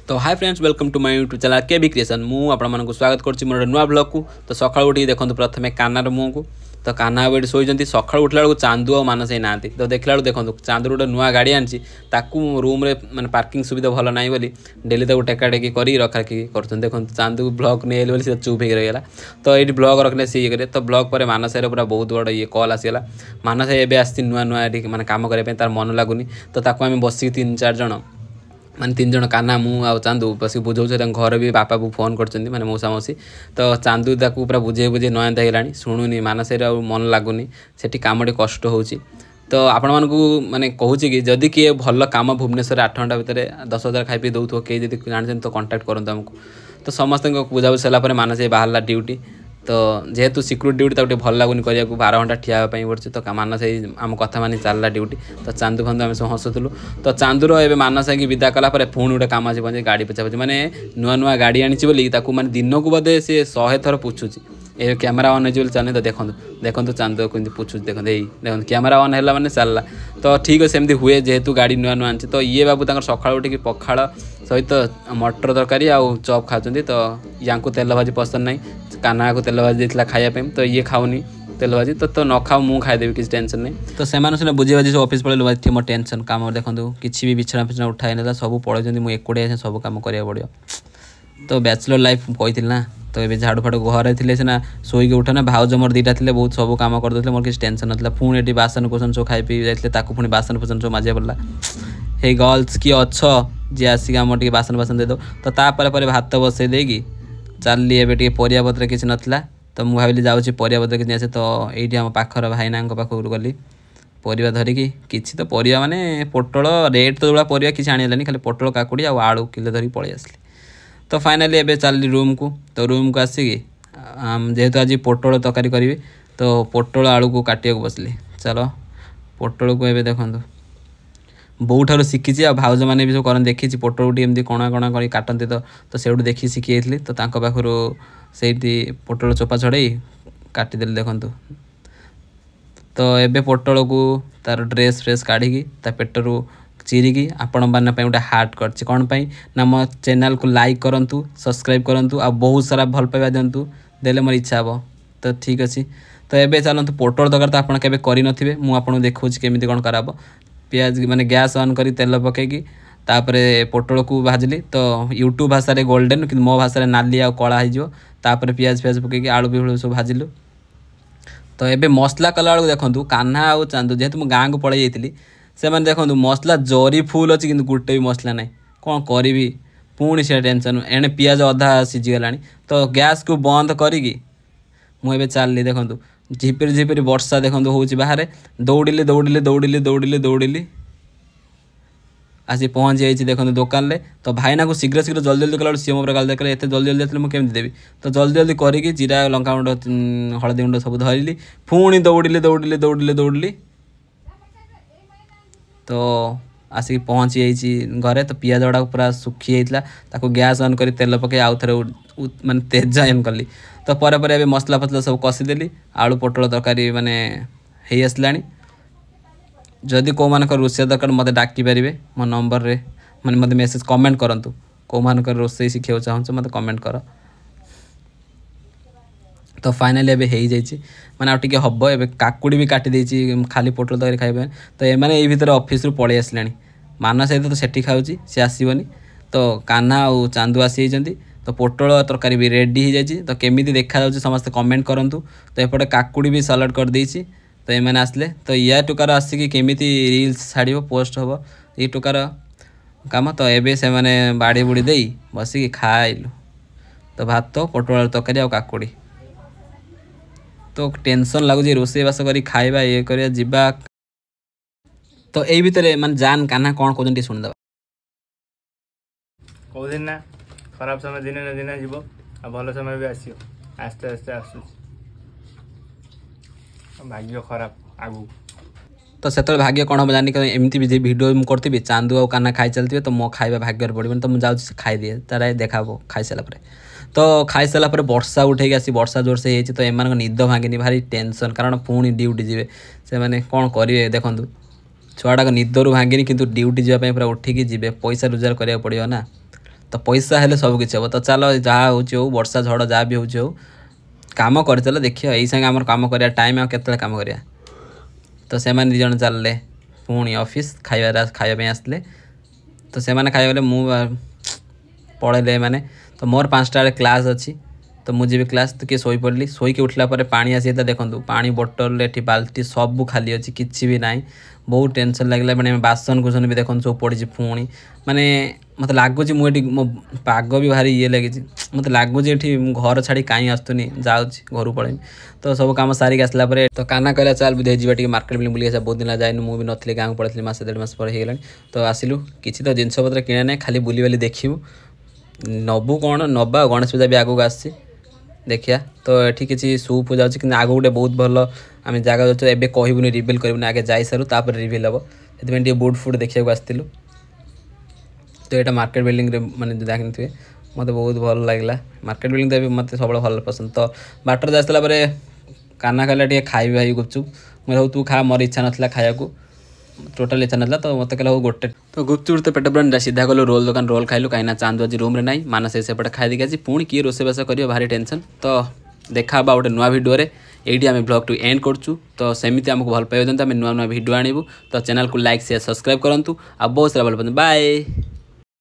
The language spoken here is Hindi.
तो hi friends welcome to my YouTube channel के भी क्रिएशन मु आपको स्वागत करुँच मोर नुआ ब्लॉग को। तो सका उठी देखो प्रथम कानार मुह को तो काना ये शोती सका उठला बेलू चांदू और मानस ही ना तो देखला देखो चांदू गोटे नुआ गाड़ी आनी रूम रे माने पार्किंग सुविधा भल ना बोली डेली तो टेकाटेकी कर रखारखी कर देखो चांदू ब्लॉग नहीं बोली से चुप हो रहीगला। तो ये ब्लॉग रखने सी ये तो ब्लॉग पर मानस पूरा बहुत बड़ा ये कल आसीगला। मानस एवं आसी नुआ नुआ माने काम करने तार मन लगुनि तो आम बसिक 3-4 जन माने 3 जन काना मु आ चांदू बस बुझे घर भी बापा को फोन कर मौसा मौसी तो चांदू ताकू पूरा बुझे बुझे नयंता है शुणुनी मानस मन लगुनि से कम कष्ट हो। तो आपण मानकू माने कहूँ कि जदि किए भल कम भुवनेश्वर 8 घंटा भितर 10,000 खाई पी दौथ कई जब जान तो कंटाक्ट करूँ आमको। तो समस्त बुझाबुझी सारापर मानस बाहर ड्यूटी तो जेहेतु सिक्यूरिटी ड्यूटी ताकू भल लगुनि करिया 12 घंटा ठिया पड़ी तो मानस आम कथा मानी चलला ड्यूटी। तो चांदू फंदू आम सब हसुलु तो चांदूर ए मानस की विदा कलापर पुणी गोटे कम आस गाड़ी पोछा पोछी माने नुआ नुआ गाड़ी आनी बोली माने दिन को बोधे सी 100 थर पुछुची ए कैमेरा ऑन हो चलने तो देखो देखो चांदू कमी पुछुच देखो देखो कैमेरा ऑन है मैंने चलला। तो ठीक है सेमती हुए जेहेतु गाड़ी नुआ नुआ आनी तो ये बाबू तक सका उठिक पखाड़ सहित मटर तरकारी आउ चप खाते तो या तेल भाजी पसंद नहीं काना को तेल भाजी देता खायापी तो ये खाऊनी तेल भाजी तो न खाऊ मुझे खाईदेवी किसी टेंशन नहीं। तो से बुझे बाजी सब ऑफिस पड़े थी मो टेंशन कम देखो किसी भी बिछना फिछना उठाई ना सब पड़े मुझे एकुटिया सब कम करा पड़ो। तो बैचलर लाइफ कही ना तो ये झाड़ू फाड़ू घर थे सीना शोक उठना भाउज मोर 2टा थे बहुत सब कम करदे मोर किसी टेंशन ना पुणी ये बासन कुसन सब खाई पी जाते पुणी बासन फसन सब मजा पड़ा हे गर्ल्स किए अच्छ जी आसिक आम टे बासन बासन देद तो तापर भात बसई देगी चलि ए परिया पत्र किसी नाला तो मुझे भाविली जाऊँगी परिया पत्र किसी आसे तो ये आम पाखर भाईना पाखक गली परिया धरिकी किसी तो परिया माने पोटल रेट तो जो परिया किसी आनी खाली पोटल काकुड़ी आलू किलो धरिक पलि आसली। तो फाइनाली एबे चलली रूम को तो रूम को आसिकी जेहेतु आज पोटल तरकारी करी तो पोटल आलू को काटिया बसली चलो पोटल को एबे देखो बो ठार शिखी आ भाउज मैंने भी सब कर देखी पोटल टी एमती कणा कणा कर काटती तो से देखी शिखी जाइली तो पाखर से पोटल चोपा छड़े काटिदेली देखु। तो एबे पोटल को तार ड्रेस फ्रेस काढ़ी ता पेटरू चिरिकी आपण मैंने गोटे हार्ट करछि कौन पाई ना मो चैनल को लाइक करंतु सब्सक्राइब करंतु आ बहुत सारा भल पाइबा दिंतु देले मोर इच्छा हे। तो ठीक अच्छे तो एबे चलतु पोटल तरकारी तो आपड़ केबे करि नथिबे मु आपन देखौछि केमिति कोन कराबो पियाज माने गैस ऑन करी तेल पकेकी तापरे पोटल को भाजली तो यूट्यूब भाषा रे गोल्डन कि मो भाषा रे नाली आ कला हो तापरे पियाज पियाज पकेकी आलू भी सब भाजिलु। तो एबे मसला कला बेलू देखु कान्हा आ चांदू जेहेतु मु गाँ को पड़े जाइली से मैंने देखो मसला जरी फुल अच्छी कि गोटे भी मसला ना कौन करी पुणी से टेंशन एणे पियाज अधा सीझीगला तो गैस को बंद करी मुझे चलली देखो झिपिरी झिपिरी वर्षा देखो हूँ बाहर दौड़िली दौड़िली दौड़िली दौड़िली दौड़िली आसी पहुँची जाइए देखो दुकान में तो भाईना को शीघ्र शीघ्र जल्दी जल्दी कला सी मोर गाल देखा एत जल्दी जल्दी आते मुझे केमी देवी तो जल्दी जल्दी करी जीरा लंका गुंड हलदी गुंड सब धरली पुणी दौड़िली दौड़िली दौड़िली दौड़िली तो आसिक पहुँची जाइए घरे तो पियाज गुड़ा पूरा सुखी जाता गैस ऑन कर तेल पकई आउ थे माने तेज एन कली तो पर मसला फसला सब कषिदेली आलू पोटल तरकारी माने हो आसला। जदि कौ मान रोषे दरकार मत डाकी पारे मो नंबर रे माने मत मेसेज कमेंट करंतु कौ मान रोषे शिखा चाहूँ मत कमेंट कर। तो फाइनाली एबे हो जाइए मैंने आउ टे हम ए काकुड़ी भी काटी देती खाली पोटल तरकारी खाइबा तो एमाने ये भितर ऑफिस रु पलि आसला मानस सहित तो सेठी खाऊँगी सी आसबनी तो कान्हा आ चांदू आसी तो पोटल तरकारी भी रेडी हो जाए तो केमिति देखा जाउछि समस्त कमेंट करंतु। तो एपटे काकुड़ी भी सलाड कर देछि तो एमाने आसले तो या टुकार आसिकी केमिति रील्स छाड़िबो पोस्ट होबो ये टुकार काम तो एबे से माने बाड़ी बुड़ी देई बसिकी खाइलु तो भात पोटल तरकारी आ काकुड़ी तो टेंशन लगुच रोषे बास कर खाइबा ये कर जीवा। तो यही भितर मान जान कान्हा कौन कहते शुणिदे कौन ना खराब समय दिन ना दिन जीव आ भल समय भी आसो आस्ते आस्ते आसू भाग्य खराब आगू तो से भाग्य कौन हम जानी एमती भी भिडियो करी चांदू आ कान्हा खाई चलती तो मो खाइबा भाग्य पड़े तो मुझे खाई दिए तार देखा खाई सारापर तो खाई सारापर वर्षा उठे आसी वर्षा जोर से तो एम निद भांगे भारी टेंशन कारण पुणी ड्यूटी जीवे से मैंने कौन करेंगे देखूँ छुआटा निदरू भांगे कि ड्यूटी जावाई पूरा उठिकी जी पैसा रोजगार करा पड़ो ना तो पैसा हेले सब किसी हम। तो चलो जहाँ हो वर्षा झड़ जहाँ भी हो काम कर चल देखिए यही संगे आम कम कर टाइम आते कम कर। तो से मैंने 2 जन चलले पुणी ऑफिस खाइबा आसले। तो से मैंने खाइबा पढ़े मैंने। तो मोर 5टा बेले क्लास अच्छी तो मुझे भी क्लास तो किए शोई पड़ी शोक उठला पानी आसी देखो पानी बोतल ये बाल्टी सब खाली अच्छी किसी भी ना बहुत टेंशन लगे मैंने बासन कुसन भी देखो सब पड़ी पुणी माने मत लगुच मुझे मो पाग भी भारी ये लगी मत लगुच ये घर छाड़ी कहीं आसुनी जाऊँ घर पड़े। तो सब कम सारिक आसला तो काना कहला चल बुझे मार्केट बिल बुलिक बहुत दिन जाए मुझे नी गाँव पड़े मस 1.5 मास पर हो तो आसिलु किसी तो जिनस पत्र किणा ना खाली बुली बाली देखू नबू कौन नवा गणेश पूजा भी आगू आसी देखिया। तो ये किसी सुप जाऊँगी कि आग गोटे बहुत भल आम जगह जाऊँ एवं कहबूनी रिविल करूँ आगे जाई सारू तापर रिविल हम से बुट फुट देखा आसलु। तो यहाँ मार्केट बिल्डिंग माने देखते मत बहुत भल लगे मार्केट बिल्डिंग तो मत सब भल पसंद। तो बाटर जासला काना कहला खाई भाई गुपचुप मुझे तू खा मोर इच्छा नाला खाया टोटाल इच्छा नाला। तो मत कहला गोटे तो गुपचुप तो पेट पूरा सीधा गलु रोल दुकान रोल खाइलु कहीं चांदू आज रूम ना मानस सेपटे खाई देखी आज पुणी किए रोषेबास कर भारी टेंशन। तो देखा गोटे नुआ भिडियो ये आम ब्लॉग टू एंड करचु। तो सेमती आमको भल पाइबा आम नुआ नुआ भिडियो आणबू। तो चैनल को लाइक शेयर सब्सक्राइब करूँ आ बहुत सारा भल पाते बाय।